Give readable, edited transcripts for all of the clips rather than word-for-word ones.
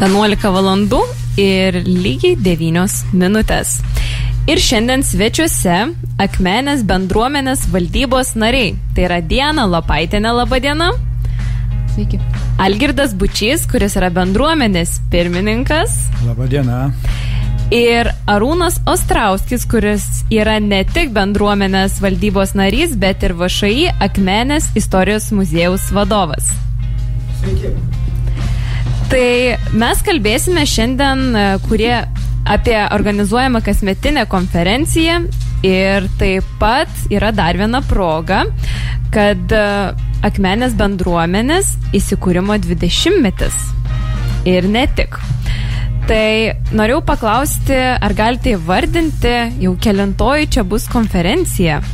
11 valandų ir lygiai 9 minutės. Ir šiandien svečiuose Akmenės bendruomenės valdybos nariai. Tai yra Diana Lopaitienė, laba diena. Sveiki. Algirdas Bučys, kuris yra bendruomenės pirmininkas. Laba diena. Ir Arūnas Ostrauskis, kuris yra ne tik bendruomenės valdybos narys, bet ir VŠI Akmenės istorijos muziejaus vadovas. Sveiki. Tai mes kalbėsime šiandien, apie organizuojamą kasmetinę konferenciją ir taip pat yra dar viena proga, kad Akmenės bendruomenės įsikūrimo 20-metis ir ne tik. Tai norėjau paklausti, ar galite įvardinti jau kelintoji čia bus konferencija?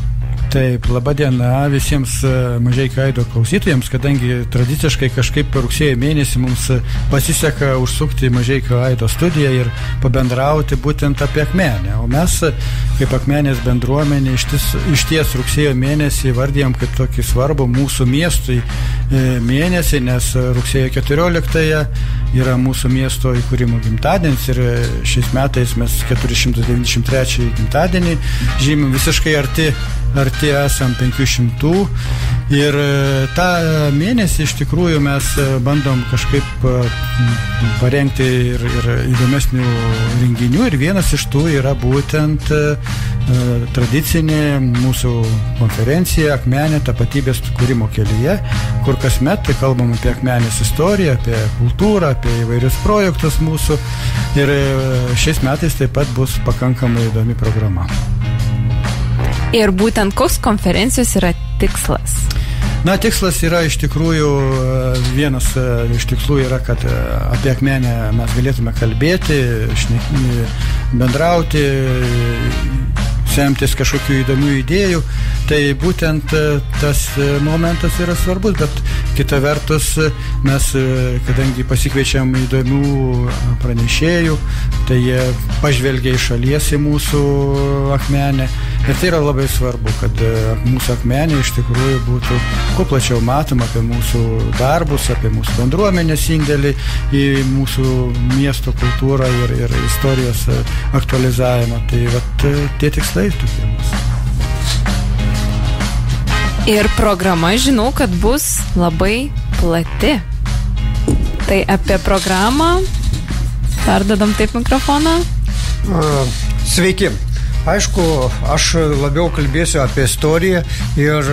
Taip, laba diena visiems Mažeikių aido klausytojams, kadangi tradiciškai kažkaip rugsėjo mėnesį mums pasiseka užsukti į Mažeikių aido studiją ir pabendrauti būtent apie Akmenę. O mes, kaip Akmenės bendruomenė, išties rugsėjo mėnesį vardėjom kaip tokį svarbų mūsų miestui mėnesį, nes rugsėjo 14-ąją yra mūsų miesto įkūrimo gimtadienis ir šiais metais mes 493 gimtadienį žymim visiškai arti esam 500 ir tą mėnesį iš tikrųjų mes bandom kažkaip parengti ir įdomesnių renginių ir vienas iš tų yra būtent tradicinė mūsų konferencija Akmenė tapatybės kūrimo kelyje, kur kasmet tai kalbam apie Akmenės istoriją, apie kultūrą, apie įvairius projektus mūsų ir šiais metais taip pat bus pakankamai įdomi programa. Ir būtent koks konferencijos yra tikslas? Na, tikslas yra iš tikrųjų, vienas iš tikslų yra, kad apie Akmenę mes galėtume kalbėti, bendrauti, semtis kažkokių įdomių idėjų. Tai būtent tas momentas yra svarbus, bet kita vertus mes, kadangi pasikviečiam įdomių pranešėjų, tai jie pažvelgia iš šalies į mūsų Akmenę. Ir tai yra labai svarbu, kad mūsų Akmenė iš tikrųjų būtų kuo plačiau matoma apie mūsų darbus, apie mūsų bendruomenės indėlį į mūsų miesto kultūrą ir istorijos aktualizavimą. Tai vat tie tikslai tokie mūsų. Ir programa, žinau, kad bus labai plati. Tai apie programą perdodam taip mikrofoną. Sveiki. Aišku, aš labiau kalbėsiu apie istoriją ir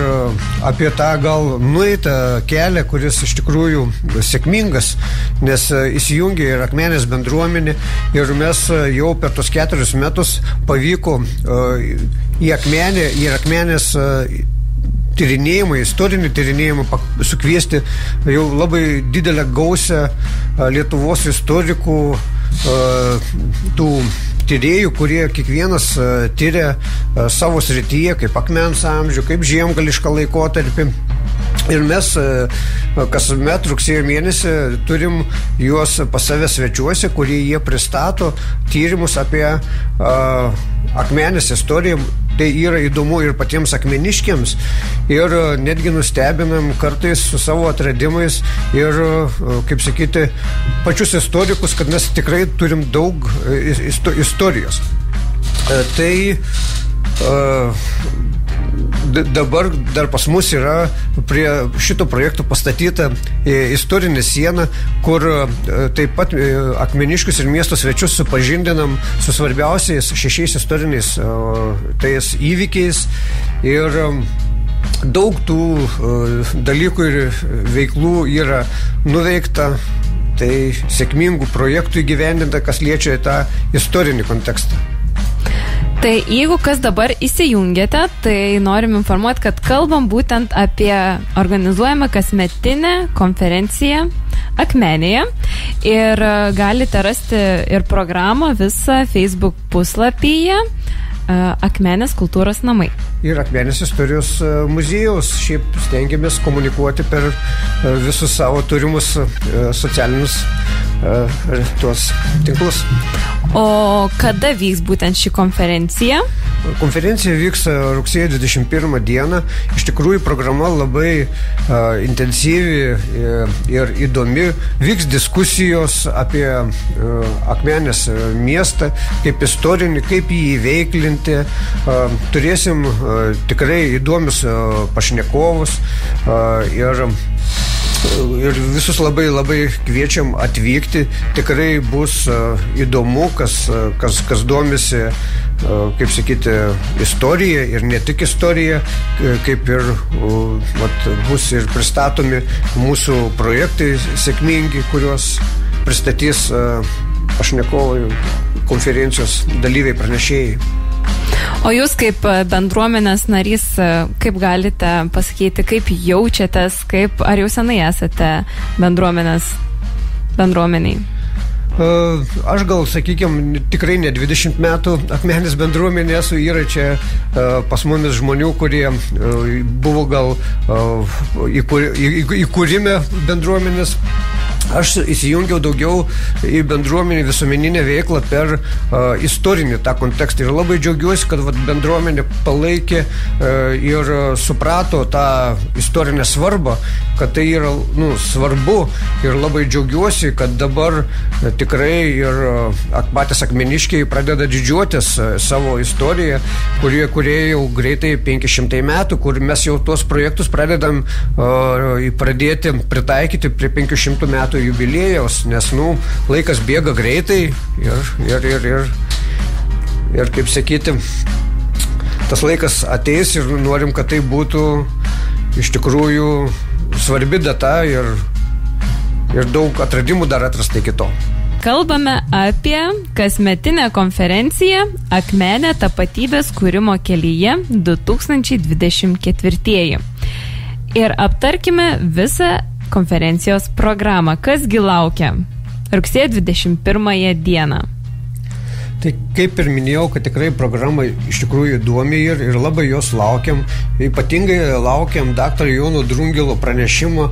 apie tą gal nueitą kelią, kuris iš tikrųjų sėkmingas, nes įsijungė ir Akmenės bendruomenė ir mes jau per tos 4 metus pavyko į Akmenę ir Akmenės tyrinėjimą, istorinį tyrinėjimą sukviesti jau labai didelę gausę Lietuvos istorikų, tų tyrėjų, kurie kiekvienas tyria savo srityje, kaip akmens amžių, kaip žiemgališką laikotarpį. Ir mes kasmet rugsėjo mėnesį turim juos pas save svečiuose, kurie jie pristato tyrimus apie Akmenės istoriją. Tai yra įdomu ir patiems akmeniškiams ir netgi nustebinam kartais su savo atradimais ir, kaip sakyti, pačius istorikus, kad mes tikrai turim daug istorijos. Tai dabar dar pas mus yra prie šito projekto pastatyta istorinė siena, kur taip pat akmeniškius ir miesto svečius supažindinam su svarbiausiais 6 istoriniais tais įvykiais ir daug tų dalykų ir veiklų yra nuveikta, tai sėkmingų projektų įgyvendinta, kas liečia tą istorinį kontekstą. Tai jeigu kas dabar įsijungėte, tai norim informuoti, kad kalbam būtent apie organizuojamą kasmetinę konferenciją Akmenėje ir galite rasti ir programą visą Facebook puslapyje Akmenės kultūros namai. Ir Akmenės istorijos muziejaus. Šiaip stengiamės komunikuoti per visus savo turimus socialinius tuos tinklus. O kada vyks būtent ši konferencija? Konferencija vyks rugsėjo 21 dieną. Iš tikrųjų, programa labai intensyvi ir įdomi. Vyks diskusijos apie Akmenės miestą, kaip istorinį, kaip jį įveiklinti. Turėsim tikrai įdomius pašnekovus ir visus labai kviečiam atvykti. Tikrai bus įdomu, kas domisi, kaip sakyti, istorija ir ne tik istorija, kaip ir bus ir pristatomi mūsų projektai sėkmingi, kuriuos pristatys pašnekovai, konferencijos dalyviai, pranešėjai. O jūs kaip bendruomenės narys, kaip galite pasakyti, kaip jaučiatės, ar jau senai esate bendruomeniai? Aš gal, sakykime, tikrai ne 20 metų Akmenės bendruomenė esu, yra čia pas mumis žmonių, kurie buvo gal įkūrime bendruomenės. Aš įsijungiau daugiau į bendruomenį visuomeninę veiklą per istorinį tą kontekstą ir labai džiaugiuosi, kad bendruomenė palaikė ir suprato tą istorinę svarbą, kad tai yra svarbu, ir labai džiaugiuosi, kad dabar tikrai ir patys akmeniškiai pradeda didžiuotis savo istoriją, kurie jau greitai 500 metų, kur mes jau tuos projektus pradedam pradėti pritaikyti prie 500 metų jubilėjaus, nes laikas bėga greitai ir kaip sakyti, tas laikas ateis ir norim, kad tai būtų iš tikrųjų svarbi data ir daug atradimų dar atrasta iki to. Kalbame apie kasmetinę konferenciją Akmenė tapatybės kūrimo kelyje 2024. Ir aptarkime visą konferencijos programą. Kasgi laukia rugsėjo 21 dieną? Tai kaip ir minėjau, kad tikrai programa iš tikrųjų įdomi ir labai jos laukiam. Ypatingai laukiam daktaro Jono Drungilo pranešimo,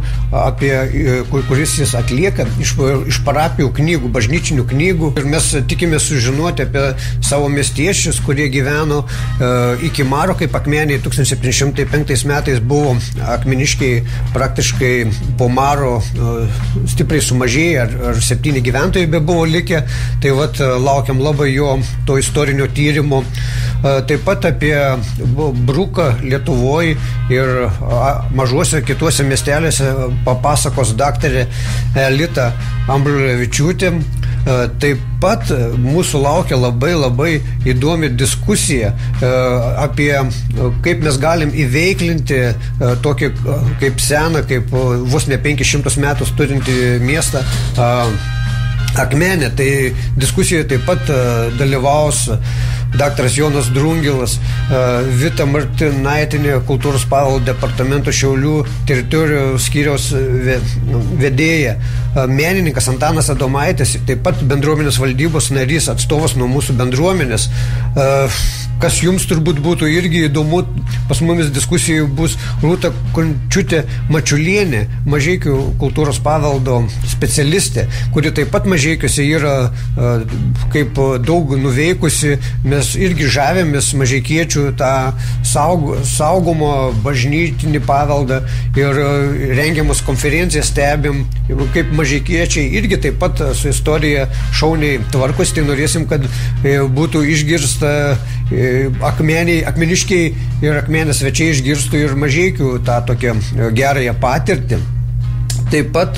kuris jis atlieka iš parapijų knygų, bažnyčinių knygų. Ir mes tikime sužinoti apie savo miestiečius, kurie gyveno iki Maro, kaip Akmenėje 1705 metais buvo akmeniškiai praktiškai po Maro stipriai sumažėję, ar 7 gyventojai be buvo likę. Tai laukiam labai jo to istorinio tyrimo. Taip pat apie Bruką Lietuvoje ir mažuose kituose miestelėse papasakos daktarė Elita Ambrulevičiūtė. Taip pat mūsų laukia labai įdomi diskusija apie kaip mes galim įveiklinti tokį kaip seną, kaip vos ne 500 metų turinti miestą Akmenė. Tai diskusijoje taip pat dalyvaus daktaras Jonas Drungilas, Vita Martinaitinė, kultūros paveldo departamento Šiaulių teritorijų skyriaus vedėja, menininkas Antanas Adomaitis, taip pat bendruomenės valdybos narys, atstovas nuo mūsų bendruomenės. Kas jums turbūt būtų irgi įdomu, pas mumis diskusijoje bus Rūta Končiutė Mačiulienė, Mažeikių kultūros paveldo specialistė, kuri taip pat Mažeikiuose yra kaip daug nuveikusi. Mes irgi žavėmės mažeikiečių tą saugomo bažnytinį paveldą ir rengiamus konferencijas stebim, kaip mažeikiečiai irgi taip pat su istorija šauniai tvarkosi. Tai norėsim, kad būtų išgirsta akmeniškiai ir Akmenės svečiai išgirstų ir mažeikių tą tokią gerąją patirtį. Taip pat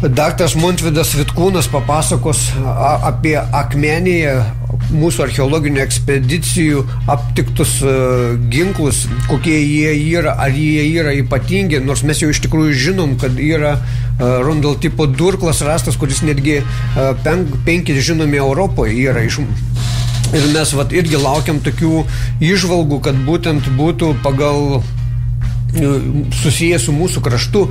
daktaras Montvydas Vitkūnas papasakos apie Akmenėje mūsų archeologinių ekspedicijų aptiktus ginklus, kokie jie yra, ar jie yra ypatingi, nors mes jau iš tikrųjų žinom, kad yra rondel tipo durklas rastas, kuris netgi 5 žinomi Europoje yra iš. Ir mes irgi laukiam tokių įžvalgų, kad būtent būtų pagal susiję su mūsų kraštu,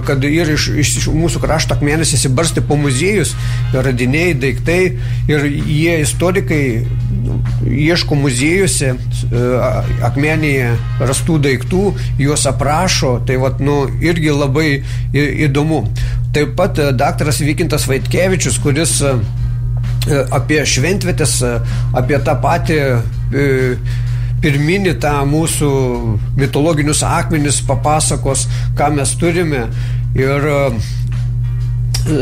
kad ir iš mūsų krašto Akmenės įsibarsti po muziejus, radiniai, daiktai, ir jie istorikai ieško muziejuose Akmenėje rastų daiktų, juos aprašo, tai irgi labai įdomu. taip pat daktaras Vykintas Vaitkevičius, kuris apie šventvietės, apie tą patį pirminį tą mūsų mitologinius akmenis papasakos, ką mes turime. Ir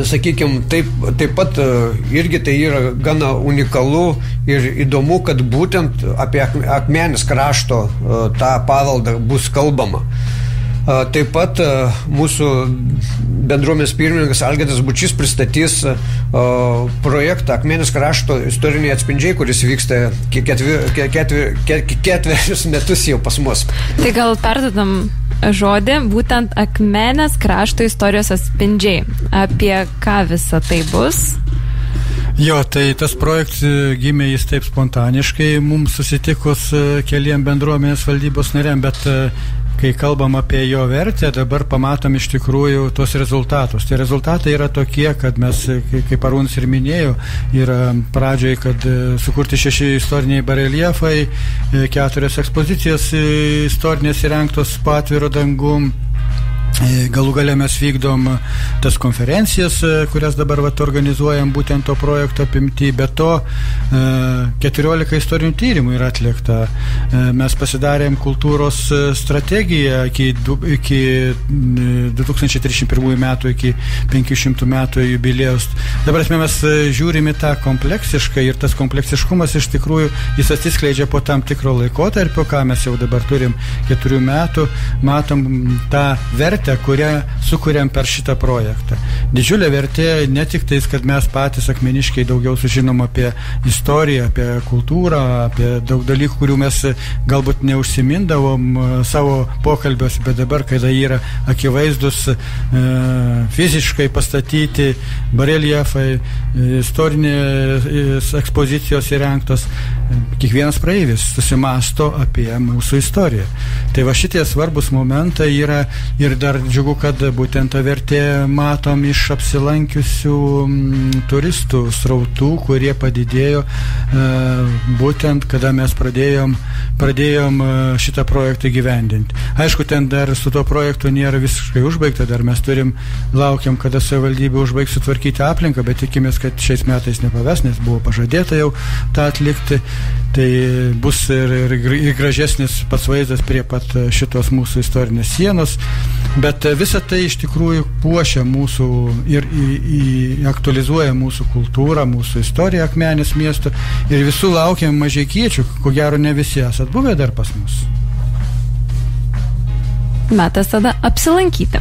sakykime, taip pat irgi tai yra gana unikalu ir įdomu, kad būtent apie Akmenės krašto tą paveldą bus kalbama. Taip pat mūsų bendruomenės pirmininkas Algirdas Bučys pristatys projektą Akmenės krašto istoriniai atspindžiai, kuris vyksta ketverius metus jau pas mus. Tai gal perdodam žodį, būtent Akmenės krašto istorijos atspindžiai. Apie ką visa tai bus? Jo, tai tas projektas gimė jis taip spontaniškai, mums susitikus keliem bendruomenės valdybos nariam, bet kai kalbam apie jo vertę, dabar pamatom iš tikrųjų tos rezultatus. Tai rezultatai yra tokie, kad mes, kaip Arūnas ir minėjo, yra pradžioj, kad sukurti 6 istoriniai bareljefai, 4 ekspozicijos istorinės įrengtos po atviru dangum. Galų gale mes vykdom tas konferencijas, kurias dabar organizuojam būtent to projekto apimti, bet to 14 istorinių tyrimų yra atlikta. Mes pasidarėm kultūros strategiją iki 2031 metų, iki 500 metų jubiliejaus. Dabar mes žiūrime tą kompleksiškai ir tas kompleksiškumas iš tikrųjų jis atsiskleidžia po tam tikro laikotarpio, ką mes jau dabar turim 4 metų, matom tą vertę, kurią sukuriam per šitą projektą. Didžiulė vertė ne tik tais, kad mes patys akmeniškiai daugiau sužinom apie istoriją, apie kultūrą, apie daug dalykų, kurių mes galbūt neužsimindavom savo pokalbiuose, bet dabar, kada yra akivaizdus fiziškai pastatyti bareljefai, istorinės ekspozicijos įrengtos, kiekvienas praeivis susimasto apie mūsų istoriją. Tai va šitie svarbus momentai yra ir dar džiugu, kad būtent tą vertę matom iš apsilankiusių turistų srautų, kurie padidėjo būtent, kada mes pradėjom šitą projektą gyvendinti. Aišku, ten dar su tuo projektu nėra visiškai užbaigta, dar mes laukiam, kada savivaldybė užbaigs sutvarkyti aplinką, bet tikimės, kad šiais metais nepaves, nes buvo pažadėta jau tą atlikti. Tai bus ir gražesnis pats vaizdas prie pat šitos mūsų istorinės sienos, bet visa tai iš tikrųjų puošia mūsų ir aktualizuoja mūsų kultūrą, mūsų istoriją Akmenės miesto ir visų laukiam mažeikiečių, ko gero ne visi esat buvę dar pas mus. Metas tada apsilankyti.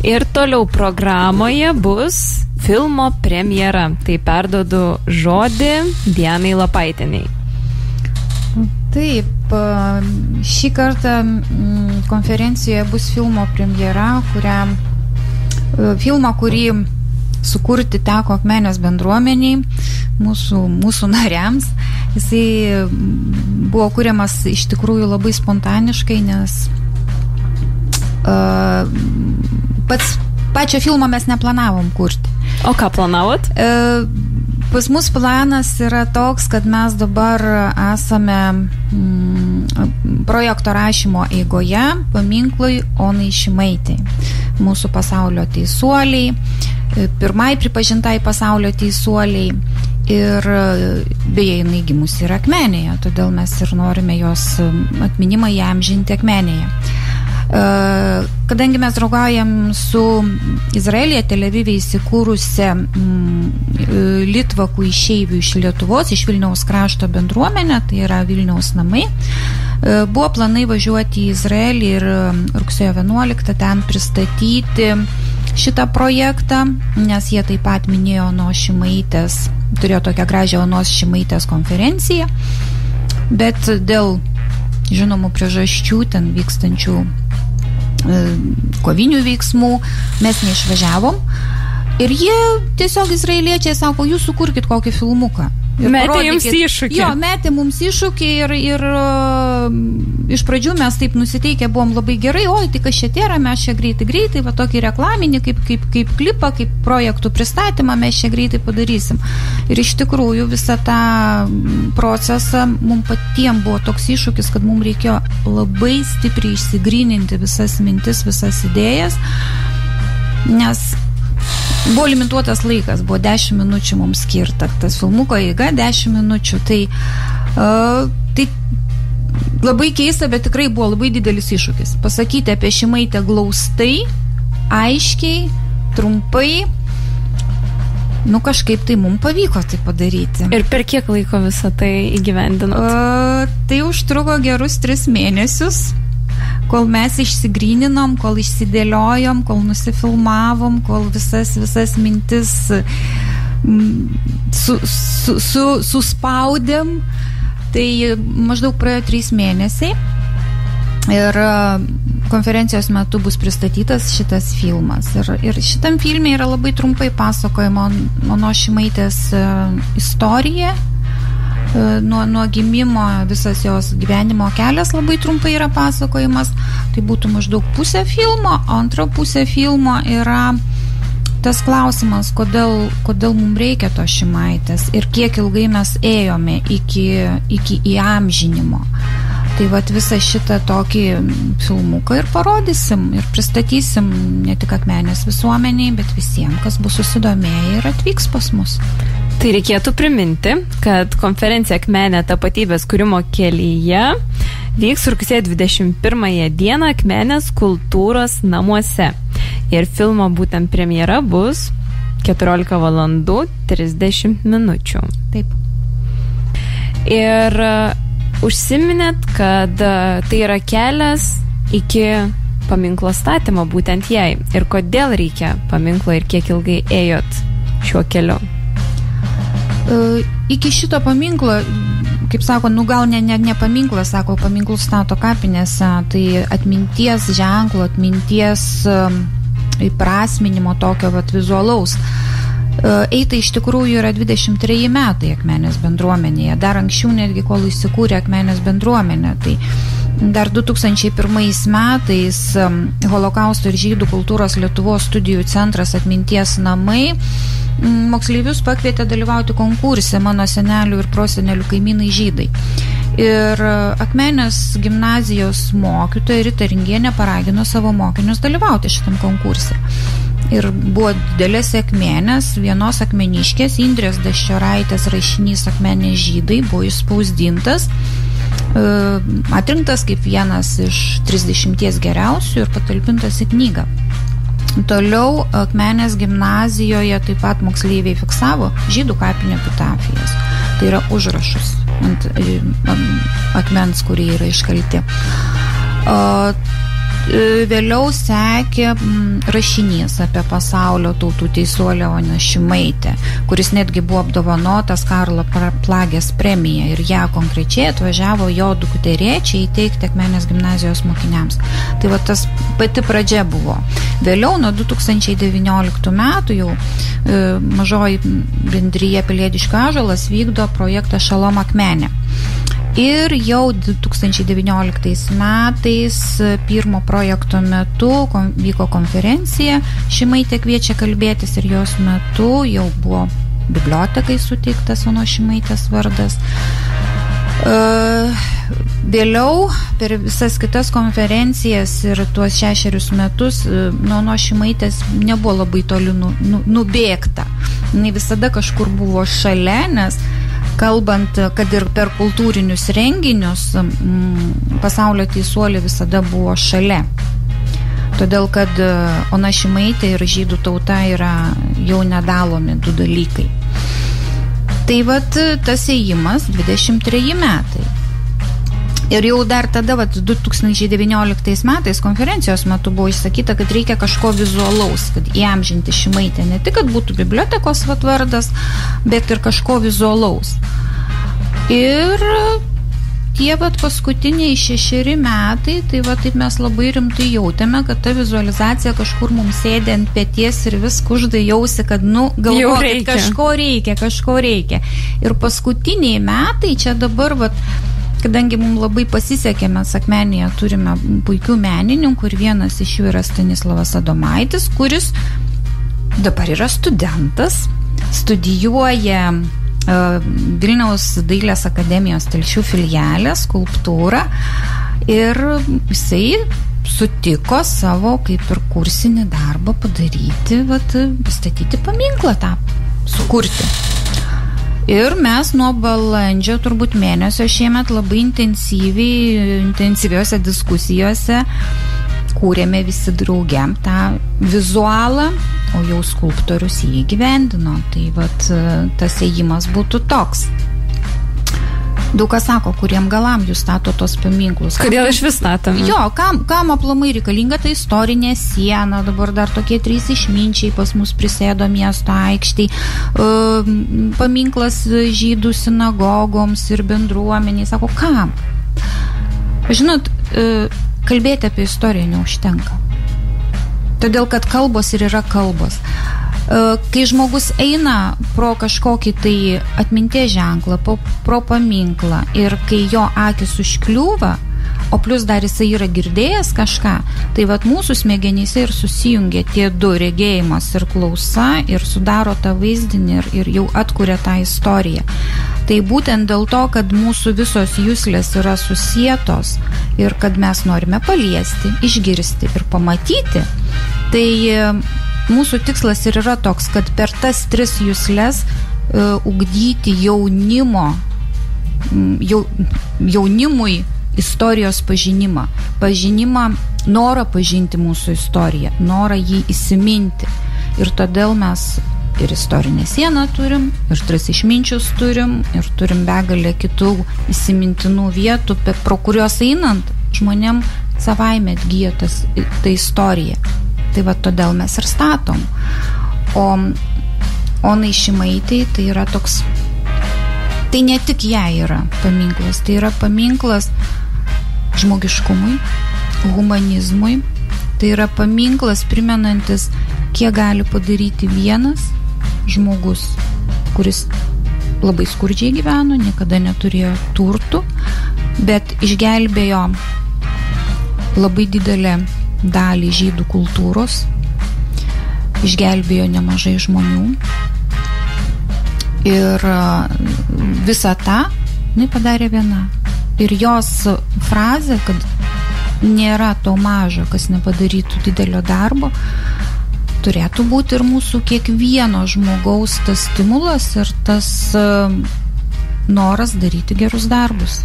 Ir toliau programoje bus filmo premjera. Tai perduodu žodį Dianai Lopaitienei. Taip, šį kartą konferencijoje bus filmo premjera, filmą, kurį sukurti teko Akmenės bendruomeniai, mūsų nariams. Jisai buvo kuriamas iš tikrųjų labai spontaniškai, nes pačio filmo mes neplanavom kurti. O ką planavot? Pas mus planas yra toks, kad mes dabar esame projekto rašymo eigoje paminklui Onai Šimaitei, mūsų pasaulio teisuoliai, pirmai pripažintai pasaulio teisuoliai ir beje, jinai gimusi yra Akmenėje, todėl mes ir norime jos atminimą įamžinti Akmenėje. Kadangi mes draugaujam su Izraelyje, Tel Avive įsikūrusia litvakų išeivių iš Lietuvos, iš Vilniaus krašto bendruomenė, tai yra Vilniaus namai, buvo planai važiuoti į Izraelį ir rugsėjo 11 ten pristatyti šitą projektą, nes jie taip pat minėjo Onos Šimaitės, turėjo tokią gražią Onos Šimaitės konferenciją, bet dėl žinomų priežasčių ten vykstančių kovinių veiksmų mes neišvažiavom ir jie tiesiog izraeliečiai sako, jūs sukurkit kokį filmuką. Metė jums iššūkį. Jo, metė mums iššūkį ir iš pradžių mes taip nusiteikę buvom labai gerai, oi, tai kas čia tėra, mes čia greitai, va tokį reklaminį, kaip klipą, kaip projektų pristatymą mes čia greitai padarysim. Ir iš tikrųjų visą tą procesą mums patiem buvo toks iššūkis, kad mums reikėjo labai stipriai išsigryninti visas mintis, visas idėjas, nes Buvo limituotas laikas, buvo 10 minučių mums skirta, tas filmuko eiga 10 minučių, tai labai keista, bet tikrai buvo labai didelis iššūkis. Pasakyti apie Šimaitę glaustai, aiškiai, trumpai, kažkaip tai mums pavyko tai padaryti. Ir per kiek laiko visą tai įgyvendinot? Tai užtruko gerus 3 mėnesius. Kol mes išsigryninom, kol išsidėliojom, kol nusifilmavom, kol visas mintis suspaudėm, tai maždaug praėjo 3 mėnesiai ir konferencijos metu bus pristatytas šitas filmas. Ir šitam filme yra labai trumpai pasakojama Onos Šimaitės istorija. Nuo gimimo visas jos gyvenimo kelias labai trumpai yra pasakojimas. Tai būtų maždaug pusė filmo, o antra pusė filmo yra tas klausimas, kodėl mums reikia to Šimaitės ir kiek ilgai mes ėjome iki įamžinimo. Tai visą šitą tokį filmuką ir parodysim ir pristatysim ne tik Akmenės visuomeniai, bet visiems, kas bus susidomėję ir atvyks pas mus. Tai reikėtų priminti, kad konferencija Akmenė tapatybės kūrimo kelyje vyks rugsėjo 21 dieną Akmenės kultūros namuose. Ir filmo būtent premjera bus 14 valandų 30 minučių. Taip. Ir užsiminėt, kad tai yra kelias iki paminklo statymo būtent jai. Ir kodėl reikia paminklo ir kiek ilgai ėjot šiuo keliu? Iki šito paminklo, kaip sako, gal ne paminklas, sako, paminklus stato kapinėse, tai atminties ženklo, atminties įprasminimo tokio vizualaus. Eita iš tikrųjų yra 23 metai Akmenės bendruomenėje, dar anksčiau netgi, kol įsikūrė Akmenės bendruomenė. Tai dar 2001 metais Holokausto ir žydų kultūros Lietuvos studijų centras Atminties namai moksleivius pakvietė dalyvauti konkurse Mano senelių ir prosenelių kaimynai žydai. Ir Akmenės gimnazijos mokytoja Rita Ringienė paragino savo mokinius dalyvauti šitam konkurse. Ir buvo didelė sėkmė, nes vienos akmeniškės Indrės Daščioraitės rašinys Akmenės žydai buvo išspausdintas, atrinktas kaip vienas iš 30 geriausių ir patalpintas į knygą. Toliau Akmenės gimnazijoje taip pat moksleiviai fiksavo žydų kapinių epitafijas. Tai yra užrašus ant akmens, kurie yra iškalti. Vėliau sekė rašinys apie pasaulio tautų teisuolę Oną Šimaitę, kuris netgi buvo apdovanotas Karlo Plagės premija ir ją konkrečiai atvažiavo jo dukterė čia įteikti Akmenės gimnazijos mokiniams. Tai tas pati pradžia buvo. Vėliau nuo 2019 metų jau mažoji bendrija Piliediškių ąžuolas vykdo projektą Šalom Akmenė. Ir jau 2019 metais pirmo projekto metu vyko konferencija, Šimaitė kviečia kalbėtis ir jos metu jau buvo bibliotekai suteiktas Onos Šimaitės vardas. Vėliau per visas kitas konferencijas ir tuos 6 metus nuo Onos Šimaitės nebuvo labai toli nubėgta. Jis visada kažkur buvo šalia, nes kalbant, kad ir per kultūrinius renginius pasaulio teisuolė visada buvo šalia. Todėl, kad Ona Šimaitė ir žydų tauta yra jau nedalomi 2 dalykai. Tai tas ėjimas 23 metai. Ir jau dar tada, 2019 metais konferencijos metu buvo išsakyta, kad reikia kažko vizualaus, kad įamžinti Šimaitę. Ne tik, kad būtų bibliotekos vardas, bet ir kažko vizualaus. Ir tie paskutiniai 6 metai, tai taip mes labai rimtai jautėme, kad ta vizualizacija kažkur mums sėdė ant peties ir vis kuždai jausi, kad galvokit, kažko reikia. Ir paskutiniai metai čia dabar, kadangi mums labai pasisekė, mes Akmenėje turime puikių menininkų ir vienas iš jų yra Stanislavas Adomaitis, kuris dabar yra studentas, studijuoja Vilniaus dailės akademijos Telšių filialę, skulptūrą Ir jisai sutiko savo kaip ir kursinį darbą padaryti, pastatyti paminklą tą, sukurti. Ir mes nuo balandžio turbūt mėnesio šiemet labai intensyviose diskusijose kūrėme visi draugiam tą vizualą, o jau skulptorius jį įgyvendino. Tai tas ėjimas būtų toks. Daug kas sako, kuriem galam jūs stato tos paminklus. Kodėl iš vis statom? Jo, kam aplamai reikalinga ta istorinė siena, dabar dar tokie 3 išminčiai pas mus prisėdo miesto aikštėj, paminklas žydų sinagogoms ir bendruomeniai. Sako, kam? Žinot, kalbėti apie istoriją neužtenka. Todėl, kad kalbos ir yra kalbos. Kai žmogus eina pro kažkokį tai atminties ženklą, pro paminklą ir kai jo akis užkliūva, o plus dar jisai yra girdėjęs kažką, tai mūsų smegenyse ir susijungia tie du, regėjimas ir klausa, ir sudaro tą vaizdinį ir jau atkuria tą istoriją. Tai būtent dėl to, kad mūsų visos juslės yra susietos ir kad mes norime paliesti, išgirsti ir pamatyti, tai mūsų tikslas ir yra toks, kad per tas 3 juslės ugdyti jaunimui istorijos pažinimą, norą pažinti mūsų istoriją, norą jį įsiminti. Ir todėl mes ir istorinę sieną turim, ir 3 išminčius turim, ir turim begalę kitų įsimintinų vietų, pro kurios einant žmonėm savaime atgyja ta istorija. Tai todėl mes ir statom. O Onai Šimaitei tai yra toks, tai ne tik jai yra paminklas, tai yra paminklas žmogiškumui, humanizmui, tai yra paminklas primenantis, kiek gali padaryti vienas žmogus, kuris labai skurdžiai gyveno, niekada neturėjo turtų, bet išgelbėjo labai didelę dalį žydų kultūros, išgelbėjo nemažai žmonių ir visą tą padarė viena. Ir jos frazė, kad nėra to mažo, kas nepadarytų didelio darbo, turėtų būti ir mūsų kiekvieno žmogaus tas stimulas ir tas noras daryti gerus darbus.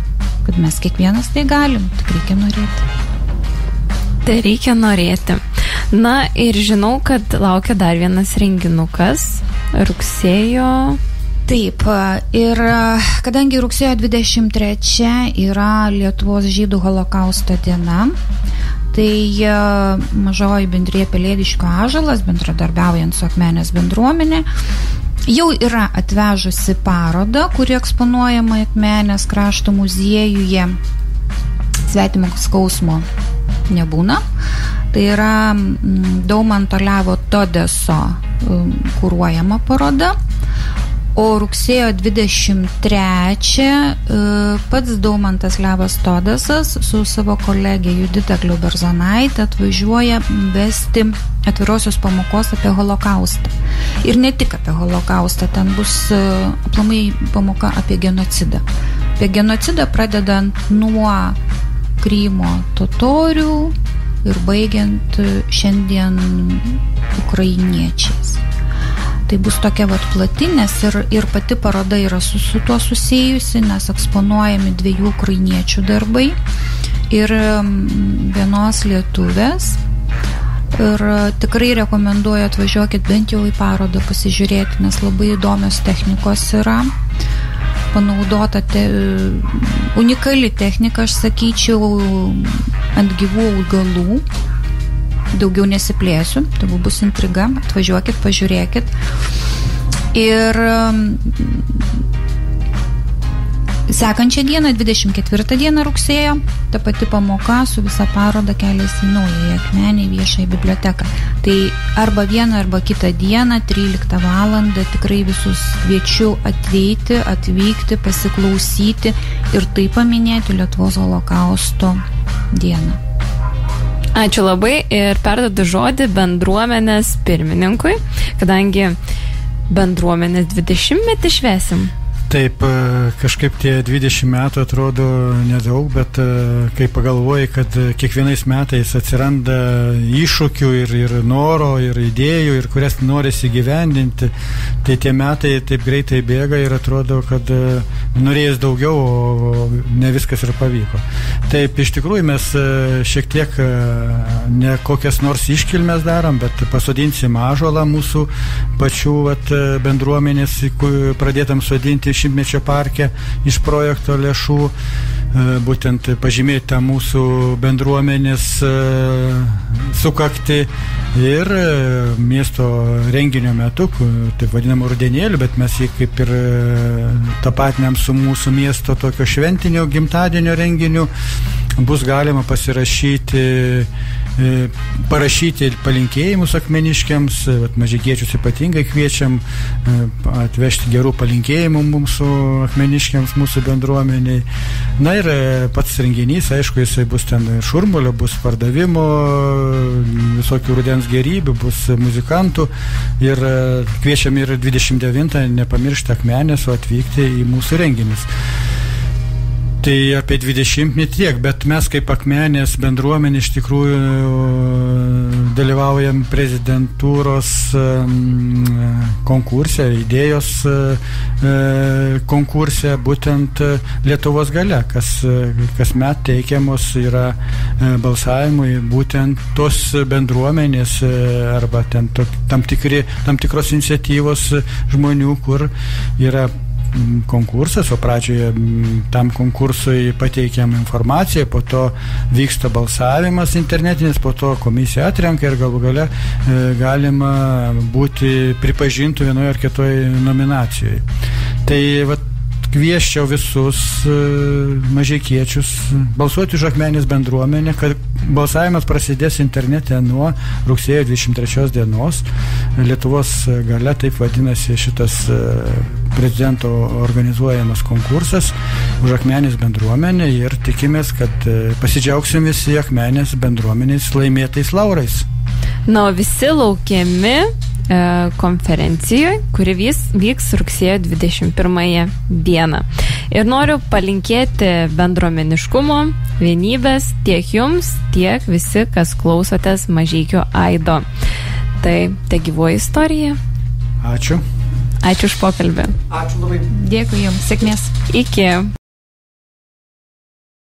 Kad mes kiekvienas tai galim, tik reikia norėti. Tai reikia norėti. Na ir žinau, kad laukia dar vienas renginukas rugsėjo. Taip, ir kadangi rugsėjo 23 yra Lietuvos žydų holokausto diena, tai mažoji bendrija Pelėdiškio ąžuolas, bendradarbiaujant su Akmenės bendruomenė, jau yra atvežusi parodą, kuri eksponuojama Akmenės krašto muziejuje. Svetimo skausmo nebūna. Tai yra Daumanto Levo Todeso kuruojama paroda. O rugsėjo 23 pats Daumantas Levas Todesas su savo kolegė Judita Kliuberzonaitė atvažiuoja vesti atvirosios pamokos apie holokaustą. Ir ne tik apie holokaustą, ten bus aplamai pamoka apie genocidą. Apie genocidą pradedant nuo Krymo totorių ir baigiant šiandien ukrainiečiais. Tai bus tokia plati, nes ir pati paroda yra su tuo susijusi, nes eksponuojami 2 ukrainiečių darbai ir vienos lietuvės. Ir tikrai rekomenduoju, atvažiuokit bent jau į parodą pasižiūrėti, nes labai įdomios technikos yra. Panaudota unikali technika, aš sakyčiau, ant gyvų augalų. Daugiau nesiplėsiu, tai bus intriga, atvažiuokit, pažiūrėkit. Ir sekančią dieną, 24 dieną rugsėjo, ta pati pamoka su visa paroda keliasi į naująją Akmenę viešąją biblioteką. Tai arba vieną, arba kitą dieną, 13 valandą, tikrai visus kviečiu atvykti, pasiklausyti ir tai paminėti Lietuvos holokausto dieną. Ačiū labai ir perduodu žodį bendruomenės pirmininkui, kadangi bendruomenės 20-metį švęsim. Taip, kažkaip tie 20 metų atrodo nedaug, bet kai pagalvoji, kad kiekvienais metais atsiranda iššūkių ir noro, ir idėjų, ir kurias norisi gyvendinti, tai tie metai taip greitai bėga ir atrodo, kad norėjęs daugiau, o ne viskas ir pavyko. Taip, iš tikrųjų mes šiek tiek ne kokias nors iškilmes darom, bet pasodinsim ąžuolą mūsų pačių bendruomenės, pradėtam sodinti šimtmečio parke iš projekto lėšų, būtent pažymėti tą mūsų bendruomenės sukakti ir miesto renginio metu, taip vadinamą rudenėlį, bet mes jį kaip ir tapatinam su mūsų miesto tokio šventinio gimtadienio renginiu, bus galima parašyti palinkėjimus akmeniškiams, mažikiečius ypatingai kviečiam atvežti gerų palinkėjimų mūsų akmeniškiams, mūsų bendruomeniai. Na ir pats renginys, aišku, jisai bus ten šurmulio, bus pardavimo, visokių rudens gerybių, bus muzikantų ir kviečiam ir 29 nepamiršti Akmenės, o atvykti į mūsų renginius. Tai apie 20 tiek, bet mes kaip Akmenės bendruomenė iš tikrųjų dalyvaujam prezidentūros konkurse, idėjos konkurse, būtent Lietuvos galia, kas met teikiamos yra balsavimui būtent tos bendruomenės arba tam tikros iniciatyvos žmonių, kur yra konkursas, o pradžioje tam konkursui pateikiam informaciją, po to vyksta balsavimas internetinis, po to komisija atrenka ir galų gale galima būti pripažintų vienoje ar kitoje nominacijoje. Tai kvieščiau visus mažikiečius balsuoti už Akmenės bendruomenę, kad balsavimas prasidės internete nuo rugsėjo 23 dienos. Lietuvos galia, taip vadinasi šitas prezidento organizuojamas konkursas už Akmenės bendruomenę ir tikimės, kad pasidžiaugsim visi Akmenės bendruomenės laimėtais laurais. Na, o visi laukiami konferencijoje, kuri vyks rugsėjo 21 dieną. Ir noriu palinkėti bendruomeniškumo, vienybės tiek jums, tiek visi, kas klausotės Mažeikių aido. Tai gyvoji istorija. Ačiū. Ačiū už pokalbį. Ačiū labai. Dėkui jums, sėkmės. Iki.